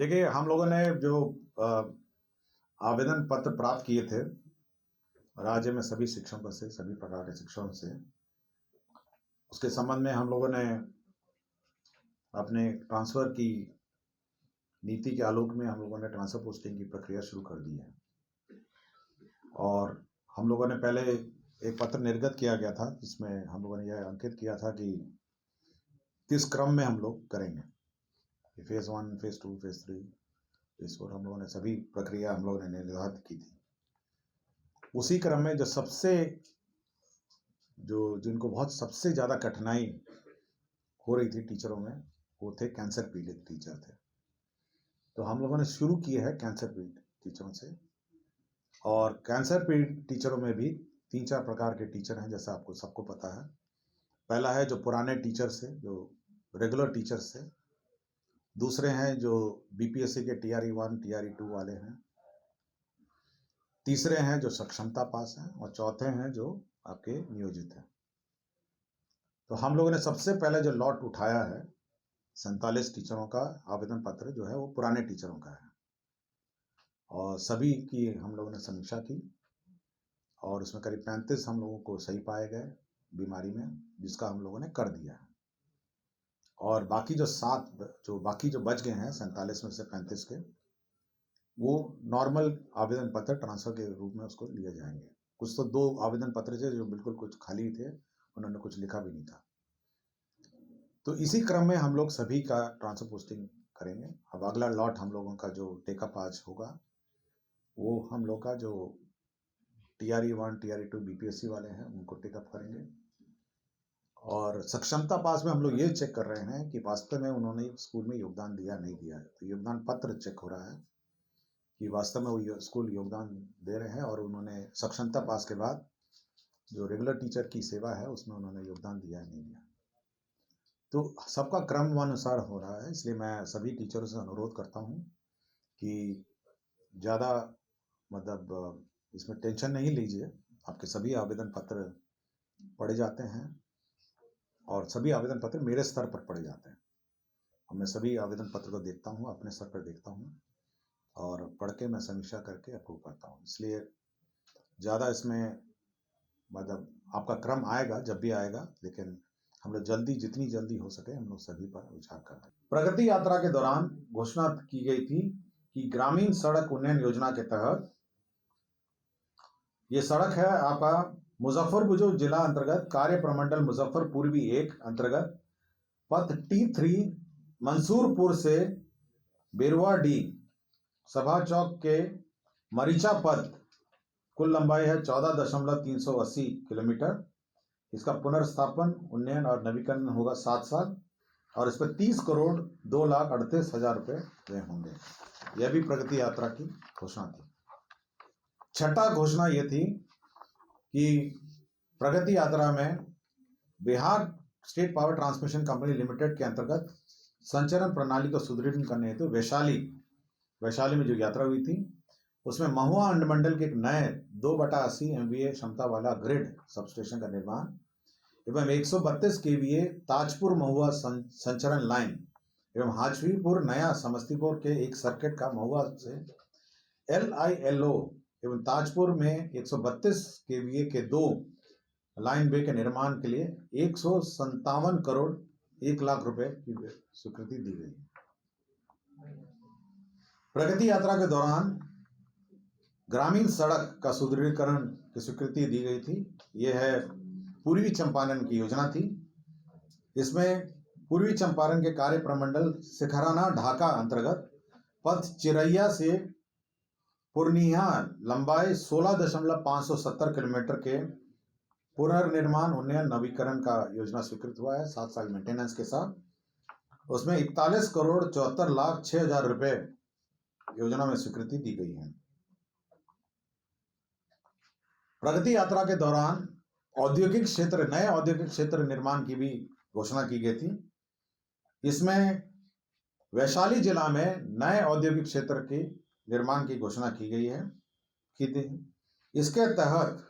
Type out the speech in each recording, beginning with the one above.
देखिए, हम लोगों ने जो आवेदन पत्र प्राप्त किए थे, राज्य में सभी शिक्षकों से, सभी प्रकार के शिक्षकों से, उसके संबंध में हम लोगों ने अपने ट्रांसफ़र की नीति के आलोक में हम लोगों ने ट्रांसफ़र पोस्टिंग की प्रक्रिया शुरू कर दी है। और हम लोगों ने पहले एक पत्र निर्गत किया गया था, जिसमें हम लोगों ने यह अंकित किया था कि किस क्रम में हम लोग करेंगे। फेज़ 1, फेज़ 2, फेज़ 3, फेज़ 4 हम लोगों ने सभी प्रक्रिया हम लोगों ने निर्धारित की थी। उसी क्रम में जिनको बहुत सबसे ज़्यादा कठिनाई हो रही थी टीचरों में, वो थे कैंसर पीड़ित टीचर थे। तो हम लोगों ने शुरू किया है कैंसर पीड़ित टीचरों से। और कैंसर पीड़ित टीचरों में भी 3-4 प्रकार के टीचर हैं, जैसा आपको सबको पता है। पहला है जो पुराने टीचर्स हैं, जो रेगुलर टीचर्स हैं। दूसरे हैं जो बीपीएससी के टीआरई 1, टीआरई 2 वाले हैं। तीसरे हैं जो सक्षमता पास हैं, और चौथे हैं जो आपके नियोजित हैं। तो हम लोगों ने सबसे पहले जो लॉट उठाया है 47 टीचरों का आवेदन पत्र जो है वो पुराने टीचरों का है, और सभी की हम लोगों ने समीक्षा की, और उसमें करीब 35 हम लोगों को सही पाए गए बीमारी में, जिसका हम लोगों ने कर दिया है। और बाकी जो बच गए हैं 47 में से 35 के, वो नॉर्मल आवेदन पत्र ट्रांसफर के रूप में उसको लिए जाएंगे। कुछ तो 2 आवेदन पत्र थे जो बिल्कुल कुछ खाली थे, उन्होंने कुछ लिखा भी नहीं था। तो इसी क्रम में हम लोग सभी का ट्रांसफर पोस्टिंग करेंगे। अब अगला लॉट हम लोगों का जो टेकअप आज होगा, वो हम लोग का जो टीआरई 1, टीआरई 2 बीपीएससी वाले हैं उनको टेकअप करेंगे। और सक्षमता पास में हम लोग ये चेक कर रहे हैं कि वास्तव में उन्होंने स्कूल में योगदान दिया नहीं दिया है। तो योगदान पत्र चेक हो रहा है कि वास्तव में वो स्कूल योगदान दे रहे हैं, और उन्होंने सक्षमता पास के बाद जो रेगुलर टीचर की सेवा है उसमें उन्होंने योगदान दिया है नहीं दिया। तो सबका क्रमानुसार हो रहा है, इसलिए मैं सभी टीचरों से अनुरोध करता हूँ कि ज़्यादा इसमें टेंशन नहीं लीजिए। आपके सभी आवेदन पत्र पढ़े जाते हैं, और सभी आवेदन पत्र मेरे स्तर पर पढ़े जाते हैं, और मैं सभी आवेदन पत्र को देखता हूँ, अपने स्तर पर देखता हूँ, और पढ़ के मैं समीक्षा करके अप्रूव करता हूँ। इसलिए ज़्यादा इसमें आपका क्रम आएगा जब भी आएगा, लेकिन हम लोग जितनी जल्दी हो सके हम लोग सभी पर विचार कर रहे हैं। प्रगति यात्रा के दौरान घोषणा की गई थी कि ग्रामीण सड़क उन्नयन योजना के तहत, ये सड़क है आपका मुजफ्फरपुर जो जिला अंतर्गत कार्य प्रमंडल मुजफ्फर पूर्वी 1 अंतर्गत पथ T3 मंसूरपुर से बेरुआ डी सभा चौक के मरीचा पथ, कुल लंबाई है 14.380 किलोमीटर। इसका पुनर्स्थापन, उन्नयन और नवीकरण होगा 7 साल, और इस पर 30 करोड़ 2,38,000 रुपये व्यय होंगे। यह भी प्रगति यात्रा की घोषणा थी। छठा घोषणा यह थी कि प्रगति यात्रा में Bihar state power transmission company limited के अंतर्गत संचरण प्रणाली को सुदृढ़ करने हेतु वैशाली में जो यात्रा हुई थी, उसमें महुआ अंडमंडल के एक नए 2/80 MVA क्षमता वाला ग्रिड सबस्टेशन का निर्माण एवं 132 KVA ताजपुर महुआ संचरण लाइन एवं हाजवीपुर नया समस्तीपुर के एक सर्किट का महुआ से LILO एवं ताजपुर में 132 KVA के 2 लाइन वे के निर्माण के लिए 157 करोड़ 1 लाख रुपए की स्वीकृति दी गई। प्रगति यात्रा के दौरान ग्रामीण सड़क का सुदृढ़ीकरण की स्वीकृति दी गई थी। यह है पूर्वी चंपारण की योजना थी। इसमें पूर्वी चंपारण के कार्य प्रमंडल सिखराना ढाका अंतर्गत पथ चिरैया से पूर्णिया लंबाई 16.570 किलोमीटर के पुनर्निर्माण, उन्नयन, नवीकरण का योजना स्वीकृत हुआ है 7 साल मेंटेनेंस के साथ। उसमें 41 करोड़ 74,06,000 रुपए योजना में स्वीकृति दी गई है। प्रगति यात्रा के दौरान नए औद्योगिक क्षेत्र निर्माण की भी घोषणा की गई थी। इसमें वैशाली जिला में नए औद्योगिक क्षेत्र के निर्माण की घोषणा की गई है। इसके तहत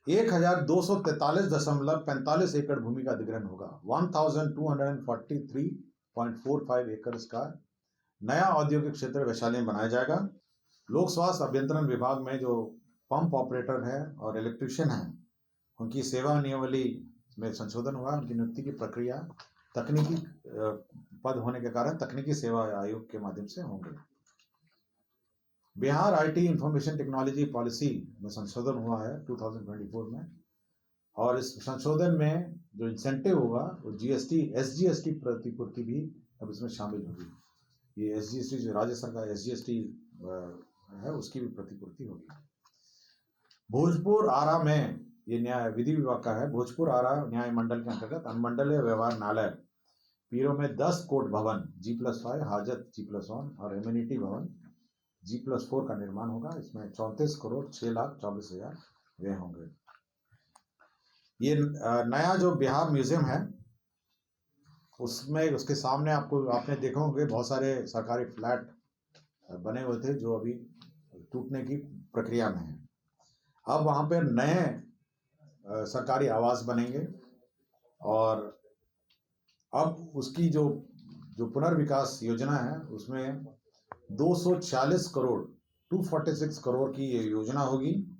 1,243.45 एकड़ भूमि का अधिग्रहण होगा। 1,243.45 एकड़ का नया औद्योगिक क्षेत्र वैशाली में बनाया जाएगा। लोक स्वास्थ्य अभियंत्रण विभाग में जो पंप ऑपरेटर है और इलेक्ट्रीशियन है, उनकी सेवा नियमावली में संशोधन हुआ। उनकी नियुक्ति की प्रक्रिया तकनीकी पद होने के कारण तकनीकी सेवा आयोग के माध्यम से होंगे। Bihar IT information technology policy में संशोधन हुआ है 2024 में, और इस संशोधन में जो इंसेंटिव होगा वो जीएसटी एसजीएसटी प्रतिपूर्ति भी अब इसमें शामिल होगी। ये एसजीएसटी जो राज्य सरकार एसजीएसटी है उसकी भी प्रतिपूर्ति होगी। भोजपुर आरा में, ये न्याय विधि विभाग का है, भोजपुर आरा न्याय मंडल के अंतर्गत अनुमंडलीय व्यवहार न्यायालय पीरो में 10 कोर्ट भवन G+5, हाजत G+1 और एम्यूनिटी भवन G+4 का निर्माण होगा। इसमें 34,06,24,000 व्यय होंगे। ये नया जो बिहार म्यूजियम है उसमें उसके सामने आपने देखा होंगे बहुत सारे सरकारी फ्लैट बने हुए थे जो अभी टूटने की प्रक्रिया में है। अब वहाँ पर नए सरकारी आवास बनेंगे और अब उसकी जो पुनर्विकास योजना है उसमें 246 करोड़ 246 करोड़ की ये योजना होगी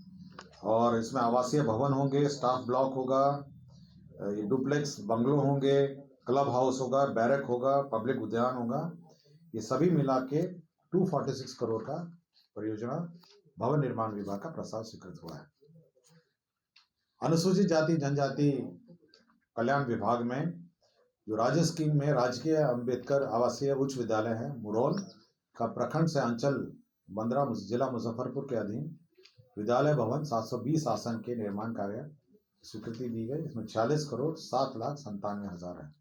और इसमें आवासीय भवन होंगे, स्टाफ ब्लॉक होगा, ये डुप्लेक्स बंगलो होंगे, क्लब हाउस होगा, बैरक होगा, पब्लिक उद्यान होगा। ये सभी मिला के 246 करोड़ का परियोजना भवन निर्माण विभाग का प्रस्ताव स्वीकृत हुआ है। अनुसूचित जाति जनजाति कल्याण विभाग में जो राज्य स्कीम में राजकीय अंबेडकर आवासीय उच्च विद्यालय है मुरौल का प्रखंड से अंचल 15 जिला मुजफ्फरपुर के अधीन विद्यालय भवन 720 आसन के निर्माण कार्य स्वीकृति दी गई। इसमें 46,07,97,000 है।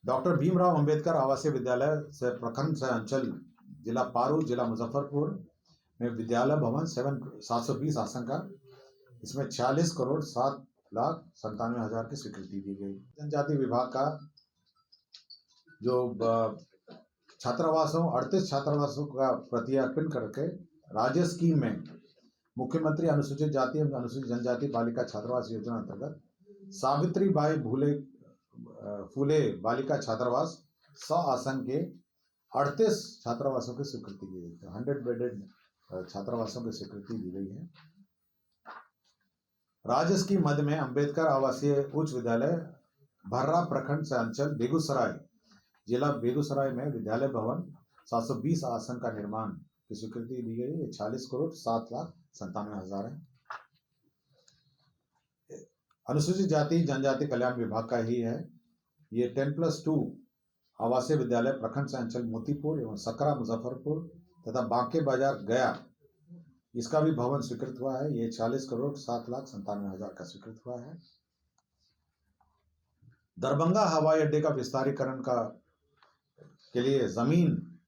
डॉक्टर भीमराव अंबेडकर आवासीय विद्यालय से प्रखंड से अंचल जिला पारू जिला मुजफ्फरपुर में विद्यालय भवन 720 आसन का, इसमें 46,07,97,000 की स्वीकृति दी गई। जनजाति विभाग का जो छात्रावासों 38 छात्रावासों का प्रत्यार्पण करके राज्य स्कीम में मुख्यमंत्री अनुसूचित जाति एवं अनुसूचित जनजाति बालिका छात्रावास योजना अंतर्गत सावित्रीबाई फूले बालिका छात्रावास 100 आसन के 38 छात्रावासों की स्वीकृति दी गई। 100 बेडेड छात्रावासों की स्वीकृति दी गई है। राज्य स्कीम मध्य में अंबेडकर आवासीय उच्च विद्यालय भर्रा प्रखंड से अंचल बेगूसराय जिला बेगूसराय में विद्यालय भवन 720 आसन का निर्माण की स्वीकृति दी गई है। 40,07,97,000 है। अनुसूचित जाति जनजाति कल्याण विभाग का ही है। ये 10+2 आवासीय विद्यालय प्रखंड से अंचल मोतीपुर एवं सकरा मुजफ्फरपुर तथा बांके बाजार गया, इसका भी भवन स्वीकृत हुआ है। ये 40,07,97,000 का स्वीकृत हुआ है। दरभंगा हवाई अड्डे का विस्तारीकरण के लिए जमीन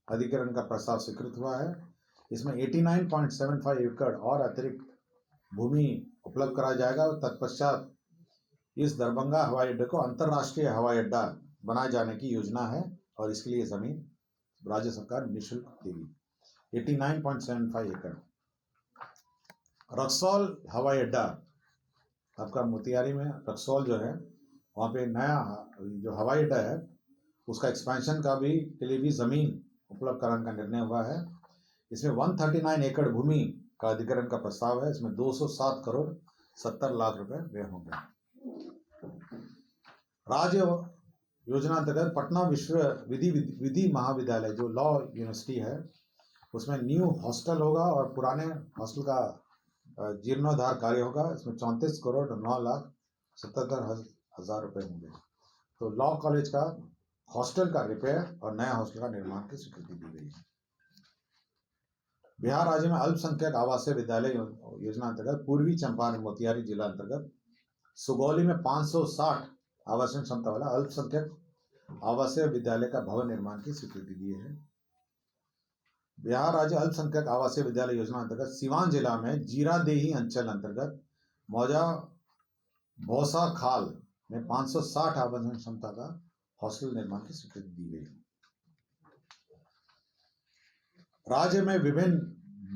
अधिग्रहण का प्रस्ताव स्वीकृत हुआ है। इसमें 89.75 एकड़ और अतिरिक्त भूमि उपलब्ध कराया जाएगा और तत्पश्चात इस दरभंगा हवाई अड्डे को अंतर्राष्ट्रीय हवाई अड्डा बनाए जाने की योजना है और इसके लिए जमीन राज्य सरकार निःशुल्क देगी। 89.75 एकड़। रक्सौल हवाई अड्डा आपका मोतिहारी में रक्सौल जो है वहाँ पे नया जो हवाई अड्डा है उसका एक्सपेंशन के लिए भी जमीन उपलब्ध कराने का निर्णय हुआ है। इसमें 139 एकड़ भूमि का अधिग्रहण का प्रस्ताव है। इसमें 207 करोड़ 70 लाख रुपए व्यय होंगे। राज्य योजना अंतर्गत पटना विश्व विधि महाविद्यालय जो लॉ यूनिवर्सिटी है उसमें न्यू हॉस्टल होगा और पुराने हॉस्टल का जीर्णोद्धार कार्य होगा। इसमें 34 करोड़ 9,77,000 रुपए होंगे। तो लॉ कॉलेज का हॉस्टल का रिपेयर और नया हॉस्टल का निर्माण की स्वीकृति दी गई है। बिहार राज्य में अल्पसंख्यक आवासीय विद्यालय योजना अंतर्गत पूर्वी चंपारण मोतिहारी जिला अंतर्गत सुगौली में 560 आवासीय क्षमता वाला अल्पसंख्यक आवासीय विद्यालय का भवन निर्माण की स्वीकृति दी है। बिहार राज्य अल्पसंख्यक आवासीय विद्यालय योजना अंतर्गत सीवान जिला में जीरादेही अंचल अंतर्गत मौजा भौसा खाल में 560 आवासीय क्षमता का हॉस्टल निर्माण की स्वीकृति दी गई। राज्य में विभिन्न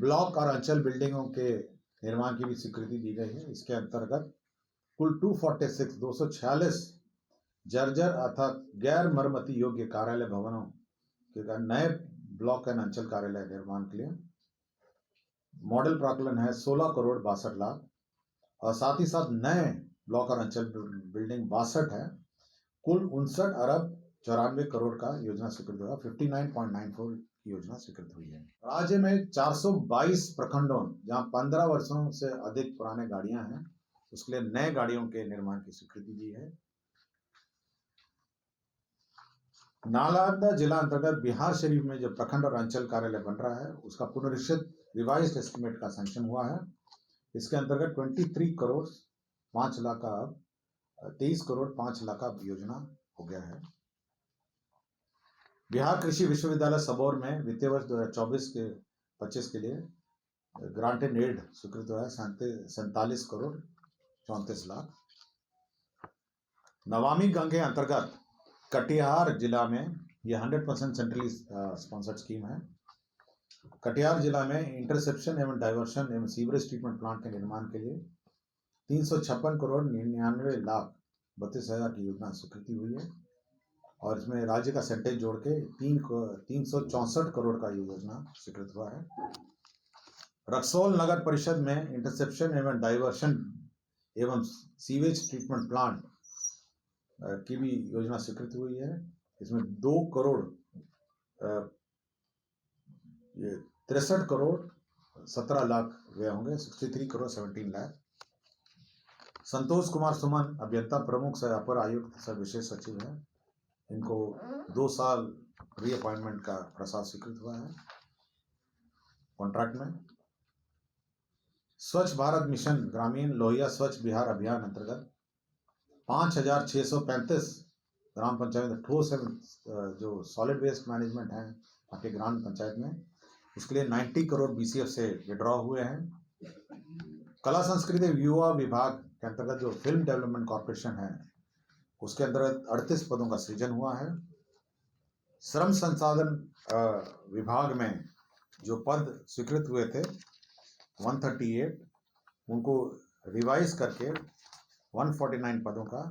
ब्लॉक और अंचल बिल्डिंगों के निर्माण की भी स्वीकृति दी गई है। इसके अंतर्गत कुल 246 जर्जर अर्थात गैर मरम्मती योग्य कार्यालय भवनों नए ब्लॉक एंड अंचल कार्यालय निर्माण के लिए मॉडल प्राक्कलन है 16 करोड़ 62 लाख, और साथ ही साथ नए ब्लॉक और अंचल बिल्डिंग 62 है। कुल 59 अरब 94 करोड़ का योजना स्वीकृत हुआ, 59.94 की योजना स्वीकृत हुई है। राज्य में 422 प्रखंडों जहां 15 वर्षों से अधिक पुराने गाड़ियां हैं उसके लिए नए गाड़ियों के निर्माण की स्वीकृति दी है। नालंदा जिला अंतर्गत बिहार शरीफ में जो प्रखंड और अंचल कार्यालय बन रहा है उसका पुनरीक्षित रिवाइज्ड एस्टिमेट का सैंक्शन हुआ है। इसके अंतर्गत 23 करोड़ 5 लाख का अब 23 करोड़ 5 लाख का योजना हो गया है। बिहार कृषि विश्वविद्यालय सबौर में वित्तीय वर्ष 2024 के 25 के लिए ग्रांटेड एड स्वीकृत हुआ है 47 करोड़ 34 लाख। नमामि गंगे अंतर्गत कटिहार जिला में यह 100% सेंट्रली स्पॉन्सर्ड स्कीम है। कटिहार जिला में इंटरसेप्शन एवं डाइवर्शन एवं सीवरेज ट्रीटमेंट प्लांट के निर्माण के लिए 356 करोड़ 99 लाख 32 हजार की योजना स्वीकृति हुई है, और इसमें राज्य का सेंटेज जोड़ के 364 करोड़ का योजना स्वीकृत हुआ है। रक्सौल नगर परिषद में इंटरसेप्शन एवं डाइवर्शन एवं सीवेज ट्रीटमेंट प्लांट की भी योजना स्वीकृत हुई है। इसमें 2 करोड़ 63 करोड़ 17 लाख व्यय होंगे, 63 करोड़ 17 लाख। संतोष कुमार सुमन अभियंता प्रमुख सह अपर आयुक्त सह विशेष सचिव है, इनको 2 साल रीअपॉइंटमेंट का प्रस्ताव स्वीकृत हुआ है कॉन्ट्रैक्ट में। स्वच्छ भारत मिशन ग्रामीण लोहिया स्वच्छ बिहार अभियान अंतर्गत 5635 ग्राम पंचायत ठोस जो सॉलिड वेस्ट मैनेजमेंट है आपके ग्राम पंचायत में, उसके लिए 90 करोड़ BCF से विड्रॉ हुए हैं। कला संस्कृति युवा विभाग के अंतर्गत जो फिल्म डेवलपमेंट कॉर्पोरेशन है उसके अंतर्गत 38 पदों का सृजन हुआ है। श्रम संसाधन विभाग में जो पद स्वीकृत हुए थे 138, उनको रिवाइज करके 149 पदों का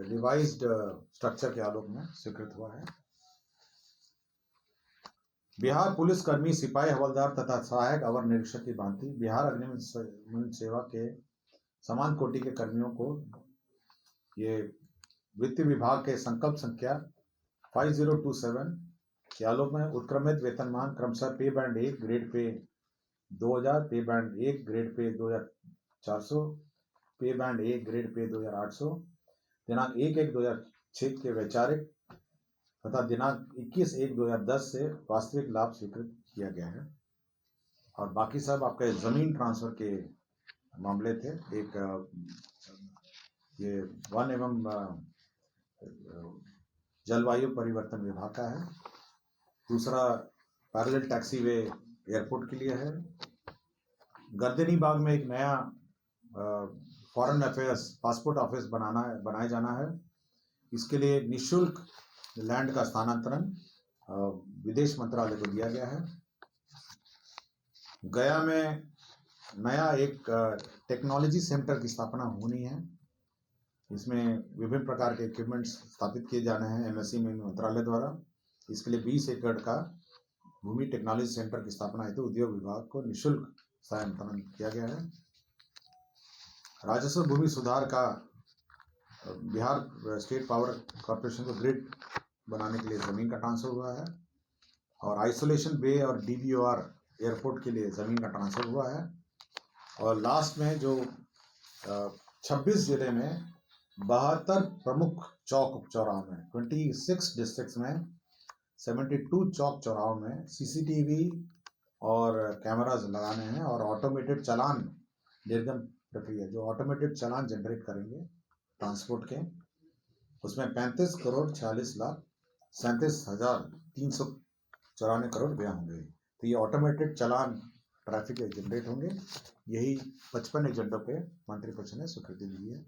रिवाइज्ड स्ट्रक्चर के आलोक में स्वीकृत हुआ है। बिहार पुलिस कर्मी सिपाही हवलदार तथा सहायक अवर निरीक्षक की भांति बिहार अग्निशमन सेवा के समान कोटि के कर्मियों को ये वित्त विभाग के संकल्प संख्या 5027 के आलोक में उत्क्रमित वेतनमान क्रमशः पे बैंड 1 ग्रेड पे 2000, पे बैंड 1 ग्रेड पे 2400, पे बैंड 1 ग्रेड पे 2800 दिनांक 1/1/2006 के वैचारिक तथा दिनांक 21/1/2010 से वास्तविक लाभ स्वीकृत किया गया है। और बाकी सब आपके जमीन ट्रांसफर के मामले थे। एक ये वन एवं जलवायु परिवर्तन विभाग का है, दूसरा पैरेलल टैक्सीवे एयरपोर्ट के लिए है। गर्दनी बाग में एक नया फॉरेन अफेयर्स पासपोर्ट ऑफिस बनाया जाना है। इसके लिए निःशुल्क लैंड का स्थानांतरण विदेश मंत्रालय को दिया गया है। गया में नया एक टेक्नोलॉजी सेंटर की स्थापना होनी है। इसमें विभिन्न प्रकार के इक्विपमेंट्स स्थापित किए जाने हैं MSEME मंत्रालय द्वारा। इसके लिए 20 एकड़ का भूमि टेक्नोलॉजी सेंटर की स्थापना हेतु उद्योग विभाग को निःशुल्क स्थानांतरण किया गया है। राजस्व भूमि सुधार का बिहार स्टेट पावर कॉर्पोरेशन को ग्रिड बनाने के लिए जमीन का ट्रांसफर हुआ है, और आइसोलेशन बे और DBOR एयरपोर्ट के लिए जमीन का ट्रांसफर हुआ है। और लास्ट में जो 26 जिले में 72 प्रमुख चौक चौराहों में 26 डिस्ट्रिक्ट्स में 72 चौक चौराहों में CCTV और कैमराज लगाने हैं, और ऑटोमेटेड चालान निर्गम प्रक्रिया जो ऑटोमेटेड चालान जनरेट करेंगे ट्रांसपोर्ट के, उसमें 35 करोड़ 46 लाख 37,394 करोड़ व्यय होंगे। तो ये ऑटोमेटेड चालान ट्रैफिक जनरेट होंगे। यही 55 एजेंडों पे मंत्रिपरिषद ने स्वीकृति दी है।